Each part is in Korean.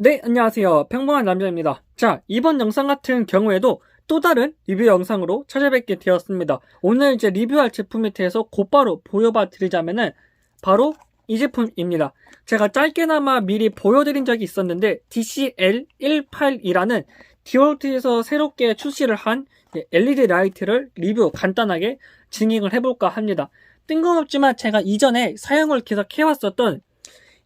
네, 안녕하세요. 평범한 남자입니다. 자, 이번 영상 같은 경우에도 또 다른 리뷰 영상으로 찾아뵙게 되었습니다. 오늘 이제 리뷰할 제품에 대해서 곧바로 보여봐 드리자면은 바로 이 제품입니다. 제가 짧게나마 미리 보여드린 적이 있었는데 DCL182라는 디월트에서 새롭게 출시를 한 LED 라이트를 리뷰 간단하게 진행을 해볼까 합니다. 뜬금없지만 제가 이전에 사용을 계속 해왔었던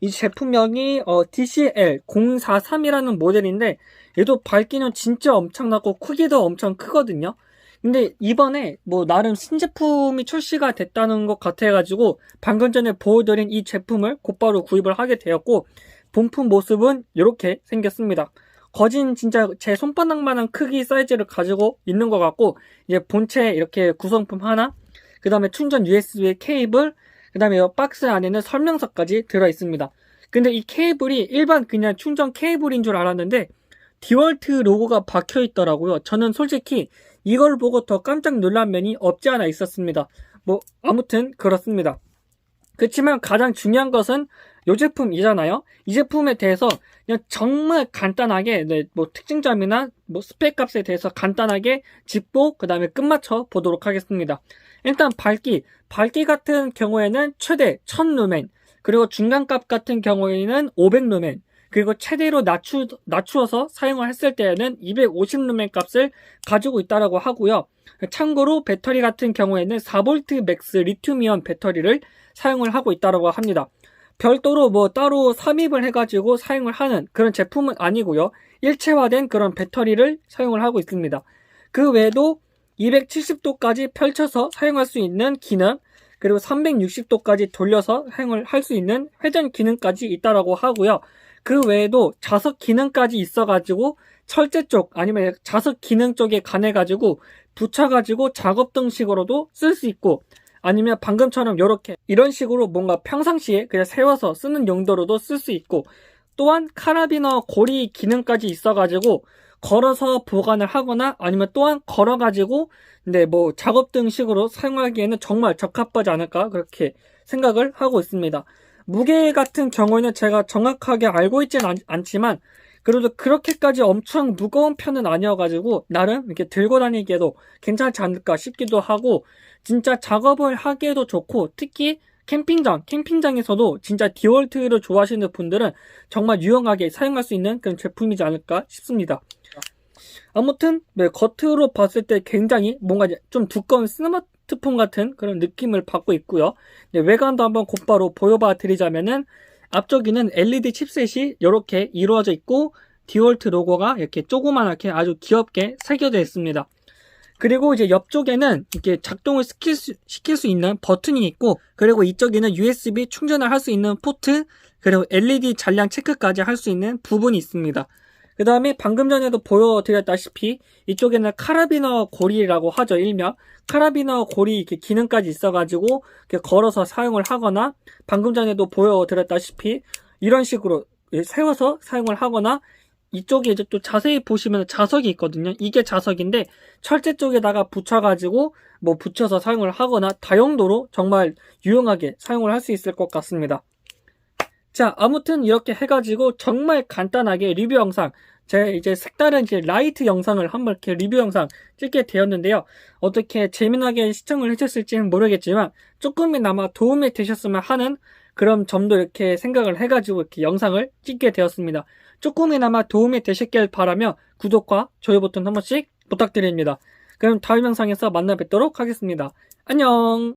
이 제품명이 DCL043이라는 모델인데 얘도 밝기는 진짜 엄청나고 크기도 엄청 크거든요. 근데 이번에 뭐 나름 신제품이 출시가 됐다는 것 같아가지고 방금 전에 보여드린 이 제품을 곧바로 구입을 하게 되었고, 본품 모습은 이렇게 생겼습니다. 거진 진짜 제 손바닥만한 크기 사이즈를 가지고 있는 것 같고, 이제 본체 이렇게 구성품 하나, 그 다음에 충전 USB 케이블, 그 다음에 이 박스 안에는 설명서까지 들어있습니다. 근데 이 케이블이 일반 그냥 충전 케이블인 줄 알았는데 디월트 로고가 박혀 있더라고요. 저는 솔직히 이걸 보고 더 깜짝 놀란 면이 없지 않아 있었습니다. 뭐 아무튼 그렇습니다. 그렇지만 가장 중요한 것은 이 제품이잖아요. 이 제품에 대해서 그냥 정말 간단하게 뭐 특징점이나 뭐 스펙 값에 대해서 간단하게 짚고 그 다음에 끝마쳐 보도록 하겠습니다. 일단 밝기 같은 경우에는 최대 1000루멘, 그리고 중간값 같은 경우에는 500루멘, 그리고 최대로 낮추어서 사용을 했을 때에는 250루멘 값을 가지고 있다고 하고요. 참고로 배터리 같은 경우에는 4V 맥스 리튬이온 배터리를 사용을 하고 있다고 합니다. 별도로 뭐 따로 삽입을 해가지고 사용을 하는 그런 제품은 아니고요. 일체화된 그런 배터리를 사용을 하고 있습니다. 그 외에도 270도까지 펼쳐서 사용할 수 있는 기능, 그리고 360도까지 돌려서 사용을 할 수 있는 회전 기능까지 있다고 하고요. 그 외에도 자석 기능까지 있어가지고 철제 쪽 아니면 자석 기능 쪽에 관해가지고 붙여가지고 작업등 식으로도 쓸 수 있고, 아니면 방금처럼 이런 식으로 뭔가 평상시에 그냥 세워서 쓰는 용도로도 쓸 수 있고, 또한 카라비너 고리 기능까지 있어가지고 걸어서 보관을 하거나 아니면 또한 걸어가지고 뭐 작업등 식으로 사용하기에는 정말 적합하지 않을까 그렇게 생각을 하고 있습니다. 무게 같은 경우에는 제가 정확하게 알고 있지는 않지만 그래도 그렇게까지 엄청 무거운 편은 아니어가지고 나름 이렇게 들고 다니기에도 괜찮지 않을까 싶기도 하고, 진짜 작업을 하기에도 좋고, 특히 캠핑장에서도 진짜 디월트를 좋아하시는 분들은 정말 유용하게 사용할 수 있는 그런 제품이지 않을까 싶습니다. 아무튼 겉으로 봤을 때 굉장히 뭔가 좀 두꺼운 스마트폰 같은 그런 느낌을 받고 있고요. 외관도 한번 곧바로 보여봐 드리자면은 앞쪽에는 LED 칩셋이 이렇게 이루어져 있고 디월트 로고가 이렇게 조그맣게 아주 귀엽게 새겨져 있습니다. 그리고 이제 옆쪽에는 이렇게 작동을 시킬 수 있는 버튼이 있고, 그리고 이쪽에는 USB 충전을 할 수 있는 포트, 그리고 LED 잔량 체크까지 할 수 있는 부분이 있습니다. 그 다음에 방금 전에도 보여드렸다시피 이쪽에는 카라비너 고리라고 하죠. 일명 카라비너 고리 이렇게 기능까지 있어가지고 이렇게 걸어서 사용을 하거나, 방금 전에도 보여드렸다시피 이런 식으로 세워서 사용을 하거나, 이쪽에 이제 또 자세히 보시면 자석이 있거든요. 이게 자석인데 철제 쪽에다가 붙여가지고 뭐 붙여서 사용을 하거나 다용도로 정말 유용하게 사용을 할 수 있을 것 같습니다. 자, 아무튼 이렇게 해가지고 정말 간단하게 리뷰 영상, 제가 이제 색다른 라이트 영상을 한번 이렇게 리뷰 영상 찍게 되었는데요. 어떻게 재미나게 시청을 해주셨을지는 모르겠지만 조금이나마 도움이 되셨으면 하는 그런 점도 이렇게 생각을 해가지고 이렇게 영상을 찍게 되었습니다. 조금이나마 도움이 되셨길 바라며 구독과 좋아요 버튼 한 번씩 부탁드립니다. 그럼 다음 영상에서 만나 뵙도록 하겠습니다. 안녕!